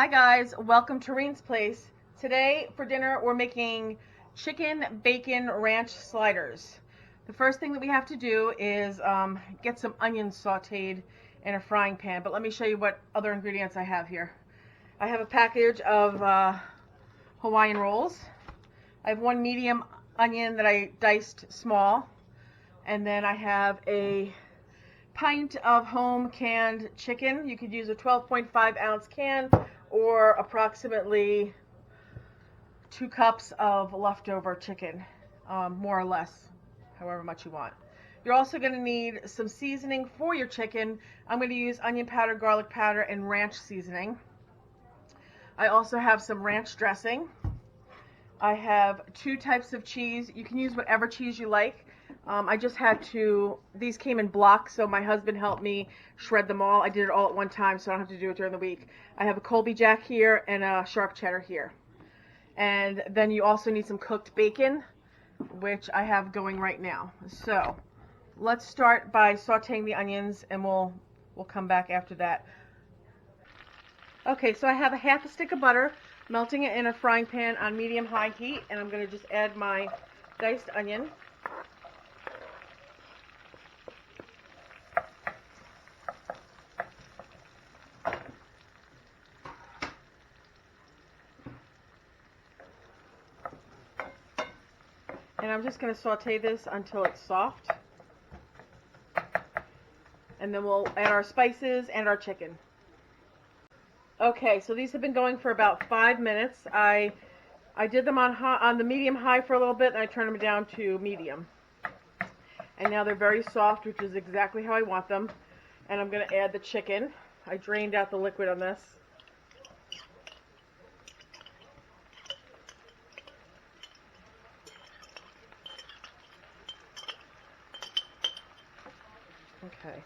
guys, welcome to Reen's Place. Today for dinner we're making chicken bacon ranch sliders. The first thing that we have to do is get some onions sauteed in a frying pan, but let me show you what other ingredients I have here. I have a package of Hawaiian rolls. I have one medium onion that I diced small, and then I have a pint of home canned chicken. You could use a 12.5 ounce can or approximately 2 cups of leftover chicken, more or less, however much you want. You're also going to need some seasoning for your chicken. I'm going to use onion powder, garlic powder, and ranch seasoning. I also have some ranch dressing. I have 2 types of cheese. You can use whatever cheese you like. I just had to, these came in blocks, so my husband helped me shred them all. I did it all at one time, so I don't have to do it during the week. I have a Colby Jack here and a sharp cheddar here. And then you also need some cooked bacon, which I have going right now. So let's start by sauteing the onions, and we'll come back after that. Okay, so I have a half a stick of butter, melting it in a frying pan on medium-high heat, and I'm going to just add my diced onion. And I'm just going to saute this until it's soft. And then we'll add our spices and our chicken. Okay, so these have been going for about 5 minutes. I did them on the medium-high for a little bit, and I turned them down to medium. And now they're very soft, which is exactly how I want them. And I'm going to add the chicken. I drained out the liquid on this. Okay.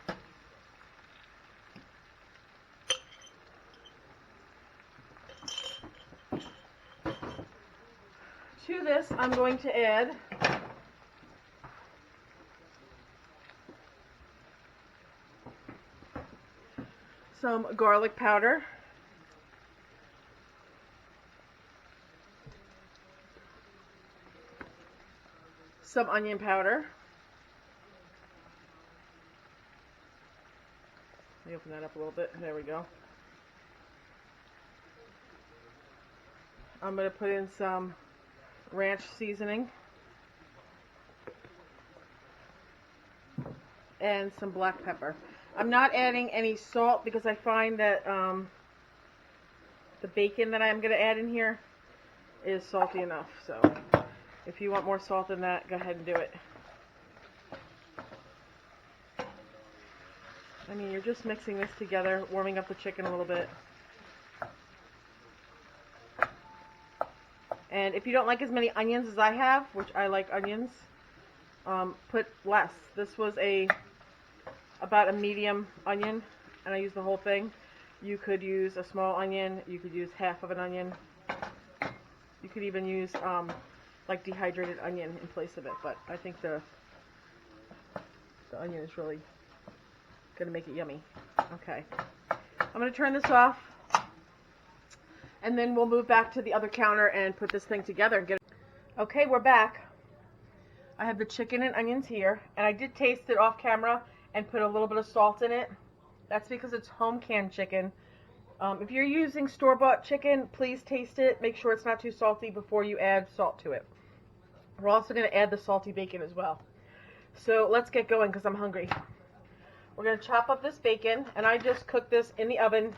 To this, I'm going to add some garlic powder, some onion powder. Let me open that up a little bit. There we go. I'm going to put in some ranch seasoning and some black pepper. I'm not adding any salt because I find that the bacon that I'm going to add in here is salty enough. So if you want more salt than that, go ahead and do it. I mean, you're just mixing this together, warming up the chicken a little bit. And if you don't like as many onions as I have, which I like onions, put less. This was about a medium onion, and I used the whole thing. You could use a small onion. You could use half of an onion. You could even use like dehydrated onion in place of it. But I think the onion is really going to make it yummy. Okay. I'm going to turn this off, and then we'll move back to the other counter and put this thing together and get it. Okay, we're back. I have the chicken and onions here, and I did taste it off camera and put a little bit of salt in it. That's because it's home canned chicken. If you're using store-bought chicken, please taste it. Make sure it's not too salty before you add salt to it. We're also going to add the salty bacon as well. So let's get going because I'm hungry. We're going to chop up this bacon, and I just cooked this in the oven,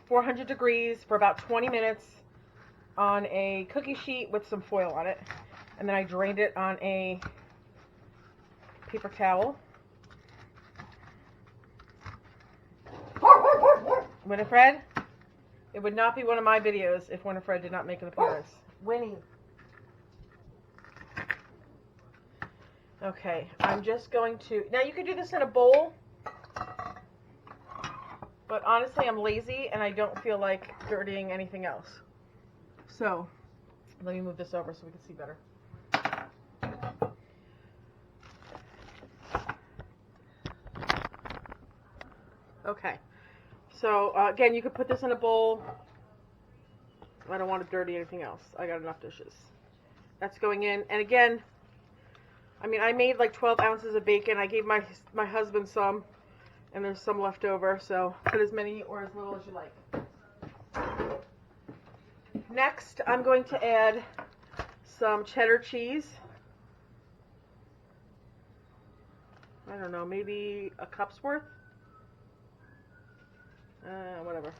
400 degrees for about 20 minutes on a cookie sheet with some foil on it. And then I drained it on a paper towel. Winifred, it would not be one of my videos if Winifred did not make an appearance. Winnie. Okay, I'm just going to, now you could do this in a bowl, but honestly I'm lazy and I don't feel like dirtying anything else. So, let me move this over so we can see better. Okay, So again, you could put this in a bowl. I don't want to dirty anything else. I got enough dishes. That's going in. And again, I mean, I made like 12 ounces of bacon. I gave my husband some, and there's some left over. So put as many or as little as you like. Next, I'm going to add some cheddar cheese. I don't know, maybe a cup's worth? Whatever.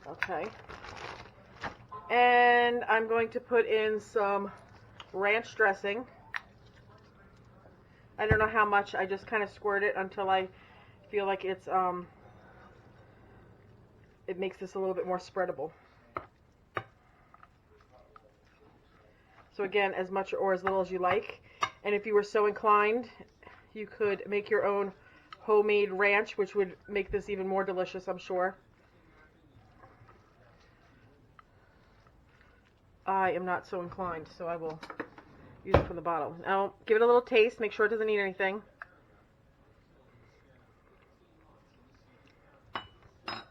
Okay. And I'm going to put in some ranch dressing. I don't know how much. I just kind of squirt it until I feel like it makes this a little bit more spreadable. So again, as much or as little as you like. And if you were so inclined, you could make your own homemade ranch, which would make this even more delicious, I'm sure. I am not so inclined, so I will use it from the bottle. Now, give it a little taste. Make sure it doesn't need anything. I'm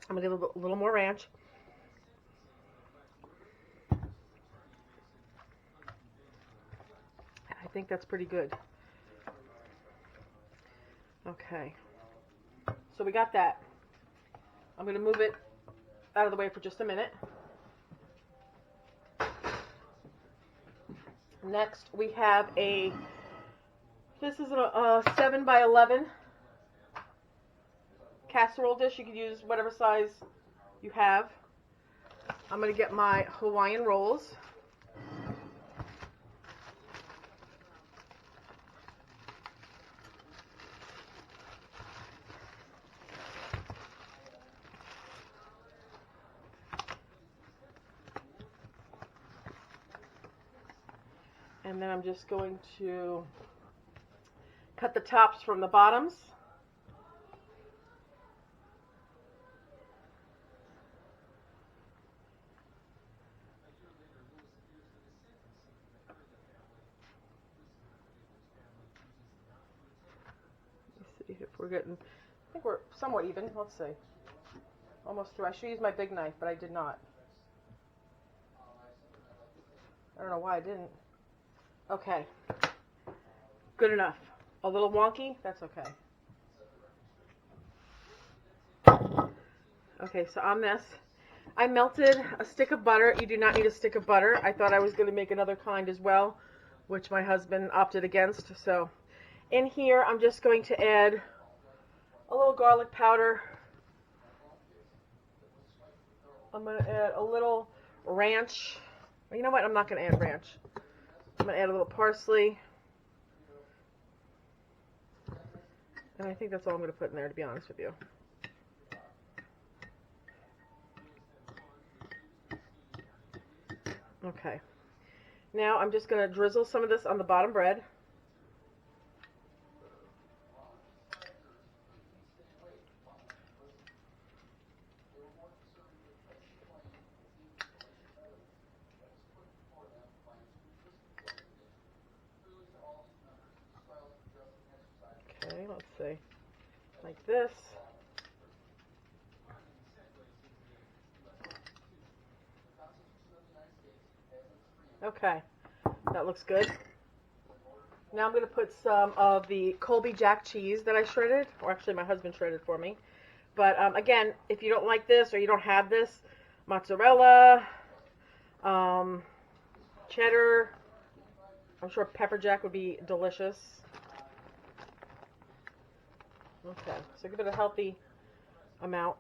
going to give it a little more ranch. I think that's pretty good. Okay. So we got that. I'm going to move it out of the way for just a minute. Next, we have this is a 7 by 11 casserole dish. You could use whatever size you have. I'm going to get my Hawaiian rolls. And then I'm just going to cut the tops from the bottoms. Let's see if we're getting, I think we're somewhat even. Let's see. Almost through. I should use my big knife, but I did not. I don't know why I didn't. Okay. Good enough. A little wonky? That's okay. Okay, so on this, I melted a stick of butter. You do not need a stick of butter. I thought I was going to make another kind as well, which my husband opted against. So in here, I'm just going to add a little garlic powder. I'm going to add a little ranch. You know what? I'm not going to add ranch. I'm going to add a little parsley. And I think that's all I'm going to put in there, to be honest with you. Okay. Now I'm just going to drizzle some of this on the bottom bread. Okay, let's see. Like this. Okay, that looks good. Now I'm going to put some of the Colby Jack cheese that I shredded, or actually my husband shredded for me. But again, if you don't like this or you don't have this, mozzarella, cheddar, I'm sure pepper jack would be delicious. Okay, so give it a healthy amount.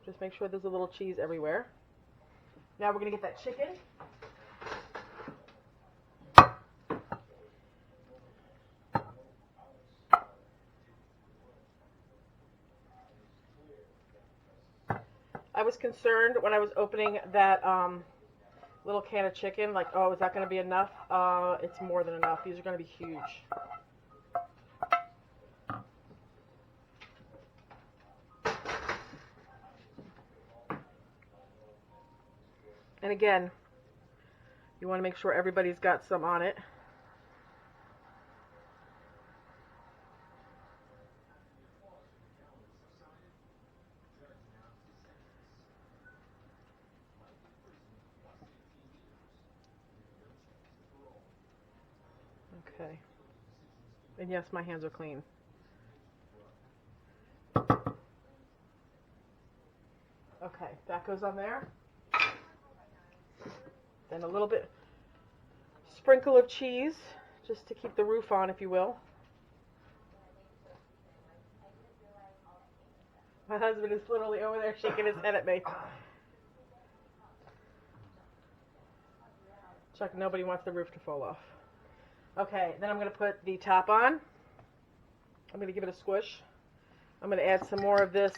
Just make sure there's a little cheese everywhere. Now we're going to get that chicken. I was concerned when I was opening that little can of chicken, like, oh, is that going to be enough? It's more than enough. These are going to be huge. And again, you want to make sure everybody's got some on it. Okay. And yes, my hands are clean. Okay, that goes on there. Then a little bit, sprinkle of cheese, just to keep the roof on, if you will. My husband is literally over there shaking his head at me. Chuck, nobody wants the roof to fall off. Okay, then I'm going to put the top on. I'm going to give it a squish. I'm going to add some more of this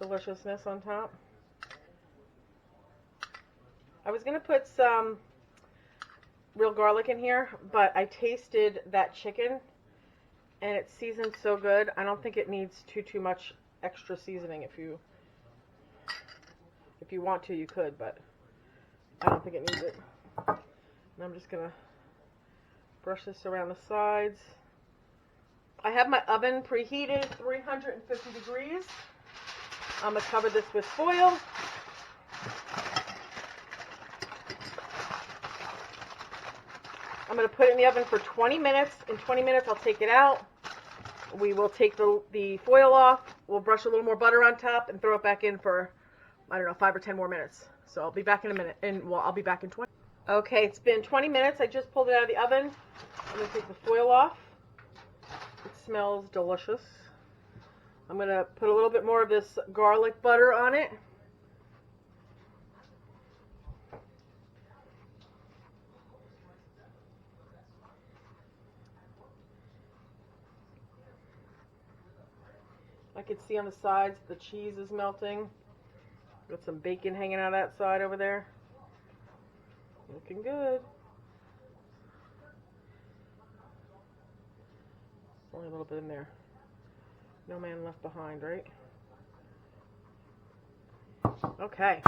deliciousness on top. I was going to put some real garlic in here, but I tasted that chicken and it's seasoned so good. I don't think it needs too much extra seasoning. If you want to, you could, but I don't think it needs it. And I'm just going to brush this around the sides. I have my oven preheated 350 degrees. I'm going to cover this with foil. I'm going to put it in the oven for 20 minutes. In 20 minutes, I'll take it out. We will take the foil off. We'll brush a little more butter on top and throw it back in for, I don't know, 5 or 10 more minutes. So I'll be back in a minute. Well, I'll be back in 20. Okay, it's been 20 minutes. I just pulled it out of the oven. I'm going to take the foil off. It smells delicious. I'm going to put a little bit more of this garlic butter on it. I can see on the sides the cheese is melting. Got some bacon hanging out of that side over there. Looking good. Only a little bit in there. No man left behind, right? Okay.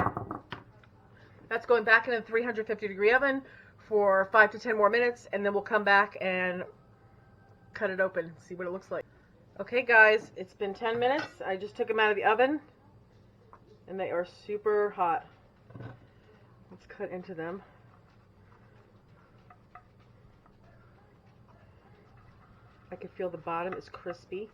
That's going back in a 350 degree oven for 5 to 10 more minutes, and then we'll come back and cut it open, see what it looks like. Okay guys, it's been 10 minutes. I just took them out of the oven and they are super hot. Let's cut into them. I can feel the bottom is crispy.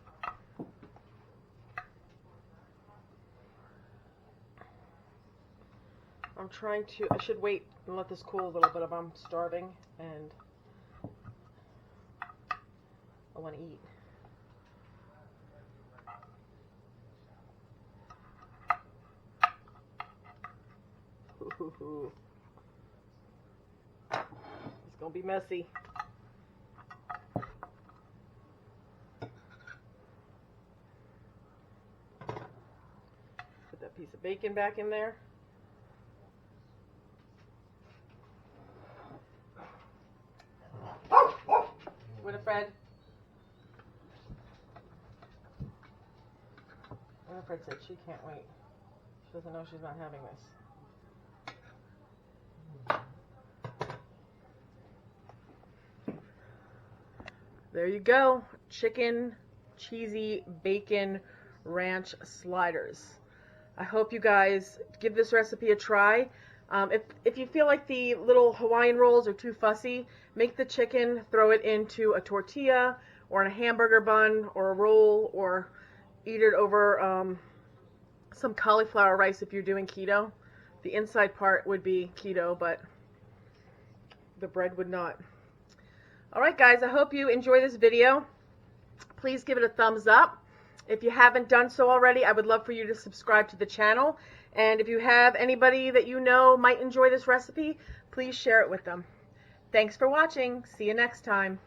I'm trying to, I should wait and let this cool a little bit if I'm starving and I want to eat. It's gonna be messy. Put that piece of bacon back in there. Winifred. Winifred said she can't wait. She doesn't know she's not having this. There you go, chicken, cheesy, bacon, ranch sliders. I hope you guys give this recipe a try. If you feel like the little Hawaiian rolls are too fussy, make the chicken, throw it into a tortilla or in a hamburger bun or a roll, or eat it over some cauliflower rice if you're doing keto. The inside part would be keto, but the bread would not. Alright guys, I hope you enjoy this video. Please give it a thumbs up. If you haven't done so already, I would love for you to subscribe to the channel. And if you have anybody that you know might enjoy this recipe, please share it with them. Thanks for watching. See you next time.